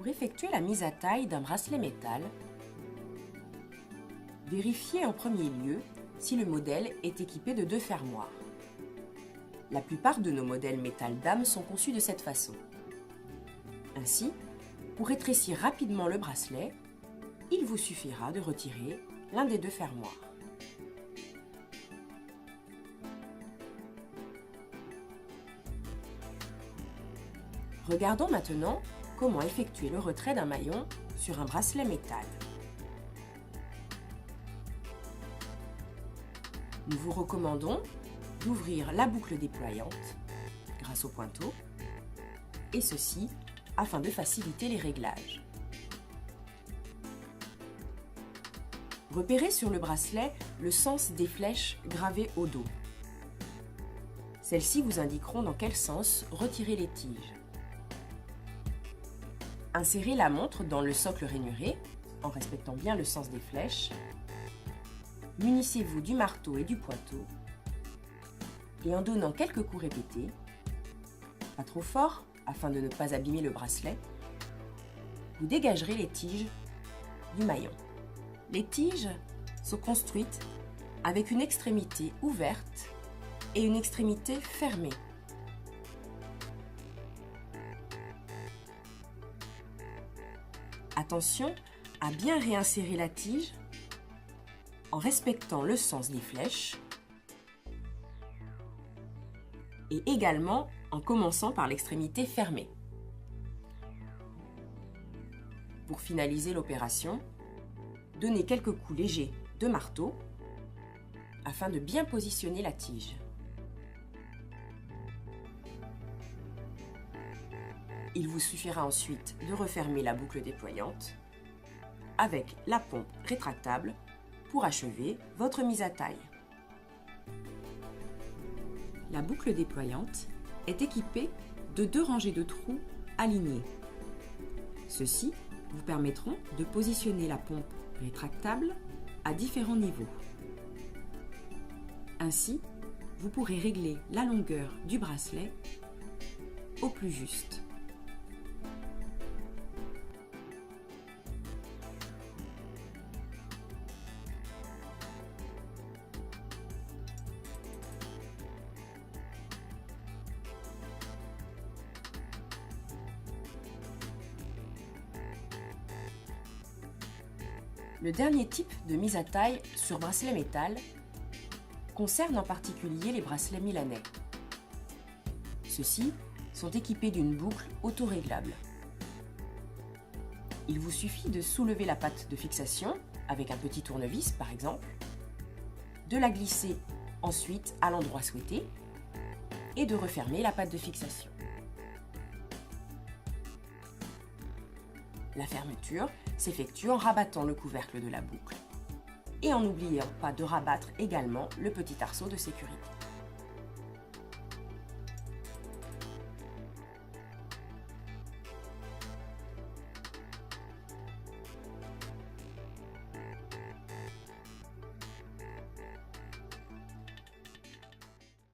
Pour effectuer la mise à taille d'un bracelet métal, vérifiez en premier lieu si le modèle est équipé de 2 fermoirs. La plupart de nos modèles métal dame sont conçus de cette façon. Ainsi, pour rétrécir rapidement le bracelet, il vous suffira de retirer l'un des 2 fermoirs. Regardons maintenant comment effectuer le retrait d'un maillon sur un bracelet métal. Nous vous recommandons d'ouvrir la boucle déployante grâce au pointeau, et ceci afin de faciliter les réglages. Repérez sur le bracelet le sens des flèches gravées au dos. Celles-ci vous indiqueront dans quel sens retirer les tiges. Insérez la montre dans le socle rainuré en respectant bien le sens des flèches. Munissez-vous du marteau et du pointeau et en donnant quelques coups répétés, pas trop fort afin de ne pas abîmer le bracelet, vous dégagerez les tiges du maillon. Les tiges sont construites avec une extrémité ouverte et une extrémité fermée. Attention à bien réinsérer la tige en respectant le sens des flèches et également en commençant par l'extrémité fermée. Pour finaliser l'opération, donnez quelques coups légers de marteau afin de bien positionner la tige. Il vous suffira ensuite de refermer la boucle déployante avec la pompe rétractable pour achever votre mise à taille. La boucle déployante est équipée de 2 rangées de trous alignés. Ceux-ci vous permettront de positionner la pompe rétractable à différents niveaux. Ainsi, vous pourrez régler la longueur du bracelet au plus juste. Le dernier type de mise à taille sur bracelet métal concerne en particulier les bracelets milanais. Ceux-ci sont équipés d'une boucle autoréglable. Il vous suffit de soulever la patte de fixation avec un petit tournevis par exemple, de la glisser ensuite à l'endroit souhaité et de refermer la patte de fixation. La fermeture s'effectue en rabattant le couvercle de la boucle et en n'oubliant pas de rabattre également le petit arceau de sécurité.